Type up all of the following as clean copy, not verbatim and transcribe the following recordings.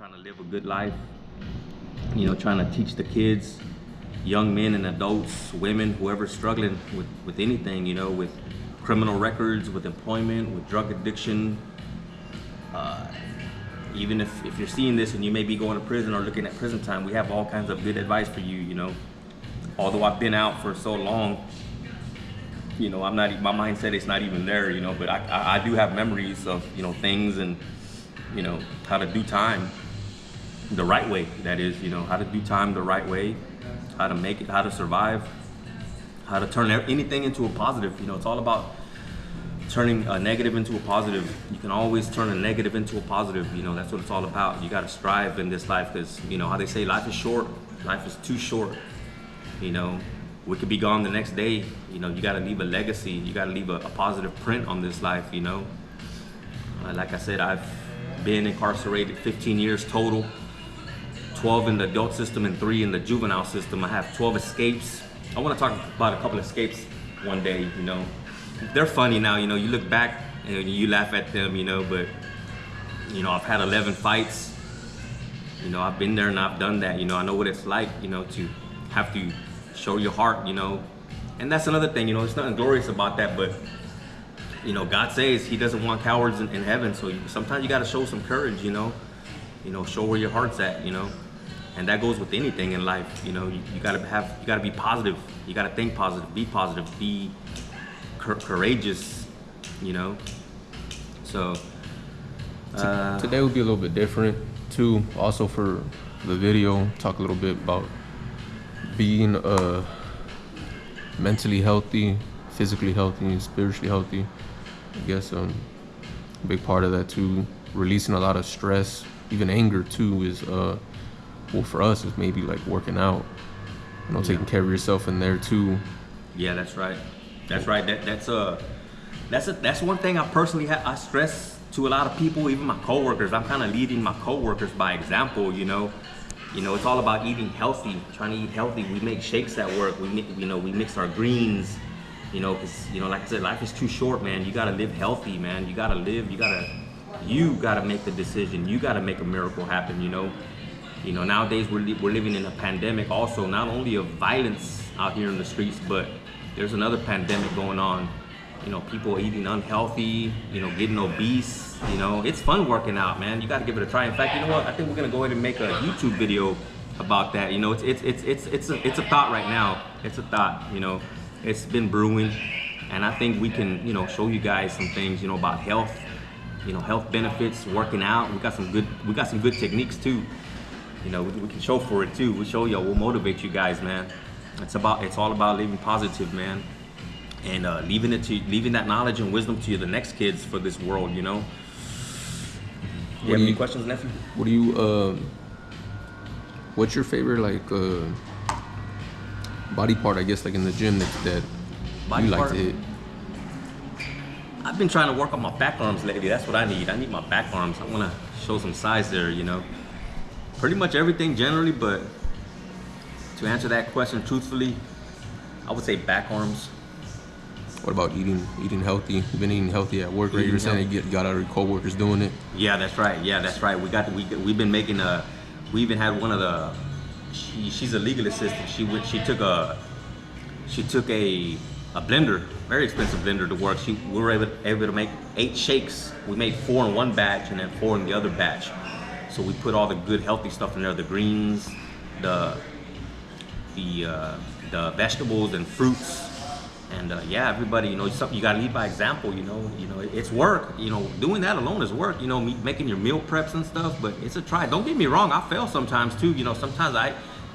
trying to live a good life, trying to teach the kids, young men and adults, women, whoever's struggling with anything, with criminal records, with employment, with drug addiction. Even if you're seeing this and you may be going to prison or looking at prison time, we have all kinds of good advice for you, Although I've been out for so long, I'm not, my mindset is not even there, but I do have memories of, things and, how to do time the right way. That is, how to do time the right way, how to make it, how to survive, how to turn anything into a positive. It's all about turning a negative into a positive. You can always turn a negative into a positive. That's what it's all about. You got to strive in this life because, how they say life is short, life is too short. We could be gone the next day. You got to leave a legacy. You got to leave a positive print on this life, Like I said, I've been incarcerated 15 years total, 12 in the adult system and 3 in the juvenile system. I have 12 escapes. I want to talk about a couple of escapes one day, They're funny now, you look back and you laugh at them, but, I've had 11 fights. I've been there and I've done that, I know what it's like, to have to show your heart, and that's another thing, it's nothing glorious about that, but God says he doesn't want cowards in heaven, so sometimes you got to show some courage, show where your heart's at, and that goes with anything in life, you got to be positive, you got to think positive, be courageous, so today will be a little bit different too. Also for the video, talk a little bit about being mentally healthy, physically healthy, and spiritually healthy. I guess a big part of that too, releasing a lot of stress, even anger too, is well, for us is maybe like working out, taking care of yourself in there too. Yeah, that's right. That's one thing I personally I stress to a lot of people, even my coworkers. I'm kind of leading my coworkers by example, it's all about eating healthy, trying to eat healthy. We make shakes at work. We mix our greens, because, like I said, life is too short, man. You got to live healthy, man. You got to live, you got to make the decision. You got to make a miracle happen, Nowadays we're living in a pandemic also, not only of violence out here in the streets, but there's another pandemic going on. People eating unhealthy, getting obese. It's fun working out, man. You got to give it a try. In fact, you know what? I think we're gonna go ahead and make a YouTube video about that. It's a thought right now. It's a thought. It's been brewing, and I think we can, show you guys some things, about health. Health benefits, working out. We got some good techniques too. We can show for it too. We'll show you. We'll motivate you guys, man. It's all about living positive, man. And leaving that knowledge and wisdom to the next kids for this world, You have any questions, nephew? What's your favorite body part, I guess, like in the gym that you like to hit? I've been trying to work on my back arms lately. That's what I need. I need my back arms. I want to show some size there, Pretty much everything generally, but to answer that question truthfully, I would say back arms. What about eating healthy? You've been eating healthy at work, right? You were saying you got other coworkers doing it. Yeah, that's right. We've been making we even had one of the. She's a legal assistant. She took a blender, very expensive blender to work. We were able to make 8 shakes. We made 4 in one batch and then 4 in the other batch. So we put all the good healthy stuff in there: the greens, the vegetables and fruits. And everybody, something you gotta lead by example. It's work. Doing that alone is work. Making your meal preps and stuff. But it's a try. Don't get me wrong. I fail sometimes too. Sometimes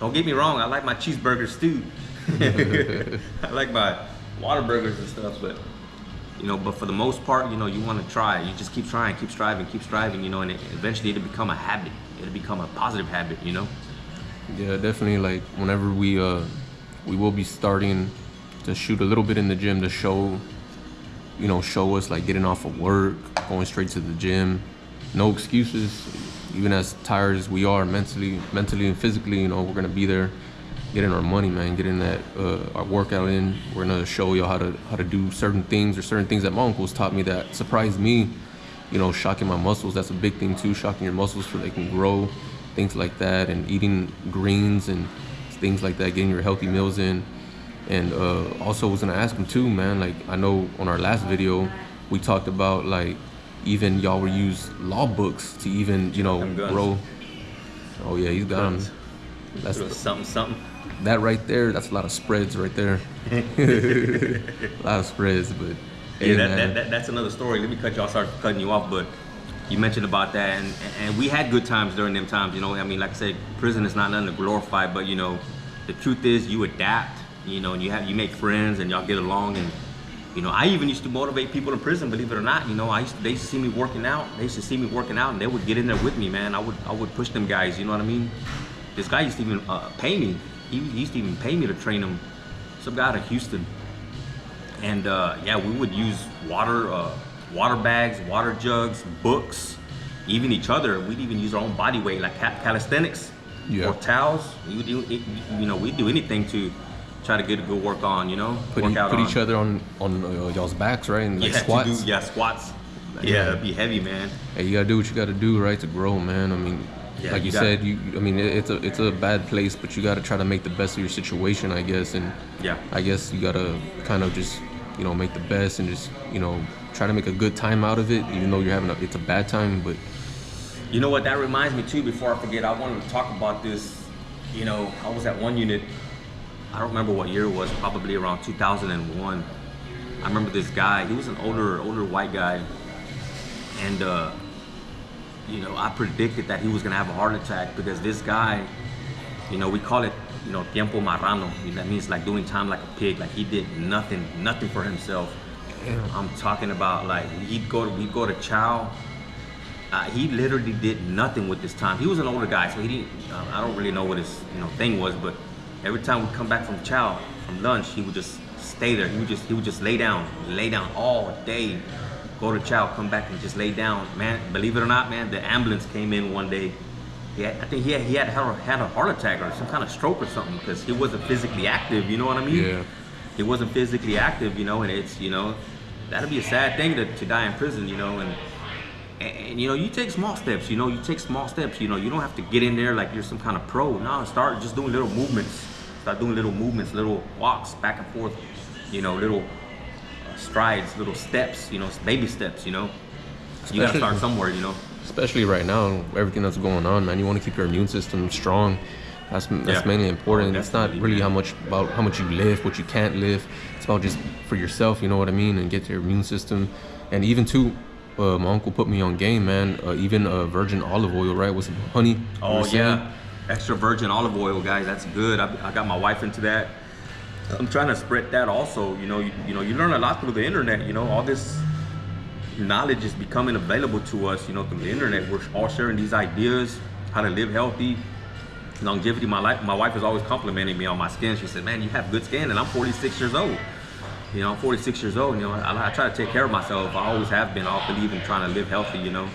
don't get me wrong. I like my cheeseburgers too. I like my Whataburgers and stuff. But but for the most part, you want to try. You just keep trying, keep striving, and eventually it'll become a habit. It'll become a positive habit. Yeah, definitely. Like whenever we will be starting to shoot a little bit in the gym to show us like getting off of work, going straight to the gym, no excuses. Even as tired as we are mentally and physically, we're gonna be there, getting our money, man, getting that our workout in. We're gonna show y'all how to do certain things that my uncles taught me that surprised me shocking my muscles. That's a big thing too, shocking your muscles so they can grow, things like that, and eating greens and things like that, getting your healthy meals in. And also was gonna ask him too, man, like I know on our last video we talked about like even y'all would use law books to even grow. Oh yeah, he's got them. That's something. That right there, that's a lot of spreads right there. A lot of spreads, but hey, that's another story. Let me start cutting you off, but you mentioned about that, and we had good times during them times, I mean, like I said, prison is not nothing to glorify, but the truth is you adapt, and you make friends and y'all get along, and I even used to motivate people in prison, believe it or not. They used to see me working out. And they would get in there with me, man. I would push them guys, you know what I mean? This guy used to even pay me. He used to even pay me to train him. Some guy out of Houston. And we would use water bags, water jugs, books, even each other. We'd even use our own body weight, like calisthenics or towels. We'd do anything to try to get a good work on, Put each other on y'all's backs, right? And like squats. Squats. Yeah, it'd be heavy, man. Hey, you gotta do what you gotta do, right, to grow, man. I mean, like you said, it's a bad place, but you gotta try to make the best of your situation, I guess. And I guess you gotta kind of just, make the best and just, try to make a good time out of it, even though it's a bad time. But you know what? That reminds me too. Before I forget, I wanted to talk about this. I was at one unit. I don't remember what year it was. Probably around 2001. I remember this guy. He was an older white guy, and I predicted that he was gonna have a heart attack because this guy, we call it, tiempo marrano. That means like doing time like a pig. Like he did nothing for himself. Yeah. I'm talking about like we'd go to chow. He literally did nothing with this time. He was an older guy, so he didn't. I don't really know what his thing was, but every time we come back from chow, from lunch, he would just stay there. He would just lay down all day. Go to chow, come back and just lay down. Man, believe it or not, man, the ambulance came in one day. I think he had a heart attack or some kind of stroke or something because he wasn't physically active. You know what I mean? Yeah. He wasn't physically active, and it's that'd be a sad thing to die in prison, and you take small steps. You don't have to get in there like you're some kind of pro. No, start just doing little movements. Start doing little movements, little walks back and forth. Little strides, little steps. Baby steps. You gotta start somewhere. Especially right now, everything that's going on, man. You want to keep your immune system strong. That's mainly important. It's not really about how much you lift, what you can't lift. It's about just for yourself. You know what I mean, and get your immune system. And even too. My uncle put me on game, man. Even virgin olive oil, right, with some honey. Oh yeah, extra virgin olive oil, guys. That's good. I got my wife into that. I'm trying to spread that also. You learn a lot through the internet. All this knowledge is becoming available to us. Through the internet. We're all sharing these ideas, how to live healthy, longevity. My wife is always complimenting me on my skin. She said, "Man, you have good skin," and I'm 46 years old. I'm 46 years old, I try to take care of myself. I always have been. I believe in trying to live healthy, Yeah.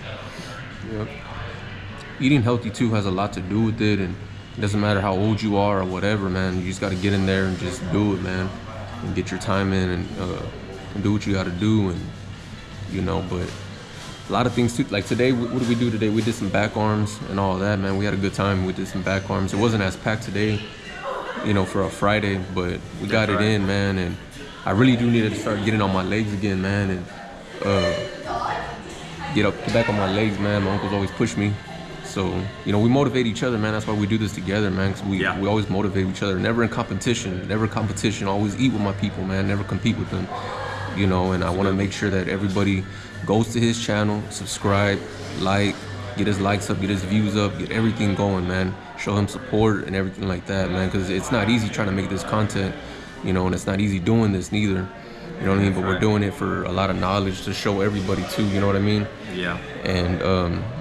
Eating healthy too has a lot to do with it, and it doesn't matter how old you are or whatever, man. You just got to get in there and just do it, man, and get your time in and do what you got to do, and but a lot of things too. Like today, what did we do today? We did some back arms and all that, man. We had a good time. We did some back arms. It wasn't as packed today, for a Friday, but we got it in, man, and I really do need to start getting on my legs again, man, and get back on my legs, man. My uncle's always pushed me. So, we motivate each other, man. That's why we do this together, man, because we always motivate each other. Never in competition. Always eat with my people, man. Never compete with them, and I want to make sure that everybody goes to his channel, subscribe, like, get his likes up, get his views up, get everything going, man. Show him support and everything like that, man, because it's not easy trying to make this content. And it's not easy doing this neither. You know what I mean? But we're doing it for a lot of knowledge to show everybody too, you know what I mean? Yeah. And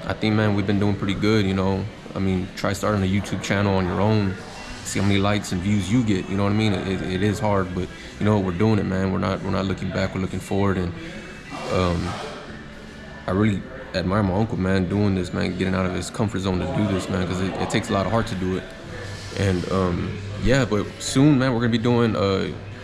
I think, man, we've been doing pretty good, I mean, try starting a YouTube channel on your own, see how many likes and views you get, you know what I mean? It is hard, but we're doing it, man. We're not looking back, we're looking forward. And I really admire my uncle, man, doing this, man, getting out of his comfort zone to do this, man, because it takes a lot of heart to do it. And but soon, man, we're gonna be doing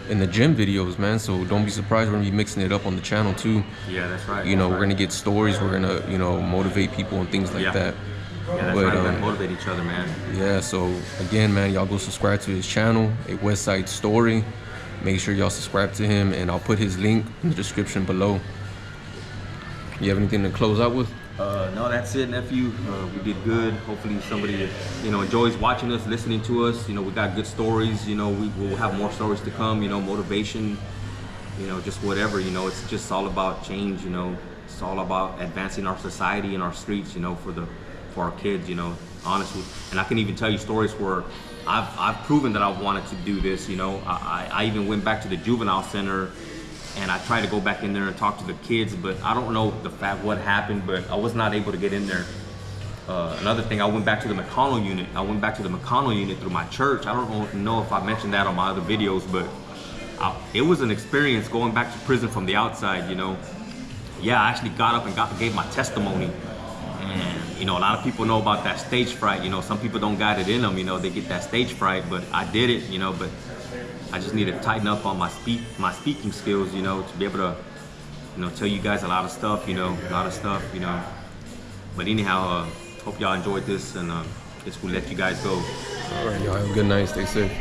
in the gym videos, man. So don't be surprised, we're gonna be mixing it up on the channel too. Yeah, that's right. You know, that's we're right. gonna get stories. We're gonna, you know, motivate people and things like Yeah. that. Yeah, that's But, right. We gotta motivate each other, man. Yeah, so again, man, y'all go subscribe to his channel, A West Side Story. Make sure y'all subscribe to him, and I'll put his link in the description below. You have anything to close out with? No, that's it, nephew. We did good. Hopefully somebody, you know, enjoys watching us, listening to us. You know, we got good stories. You know, we'll have more stories to come. You know, motivation. You know, just whatever. You know, it's just all about change. You know, it's all about advancing our society and our streets. You know, for our kids. You know, honestly. And I can even tell you stories where I've proven that I wanted to do this. You know, I even went back to the juvenile center. And I tried to go back in there and talk to the kids, but I don't know what happened, but I was not able to get in there. Another thing, I went back to the McConnell unit. I went back to the McConnell unit through my church. I don't know if I mentioned that on my other videos, but it was an experience going back to prison from the outside, you know. Yeah, I actually got up and gave my testimony. And, you know, a lot of people know about that stage fright. You know, some people don't got it in them, you know, they get that stage fright, but I did it, you know, but I just need to tighten up on my speaking skills, you know, to be able to, you know, tell you guys a lot of stuff, you know, you know. But anyhow, hope y'all enjoyed this, and this will let you guys go. All right, y'all have a good night. Stay safe.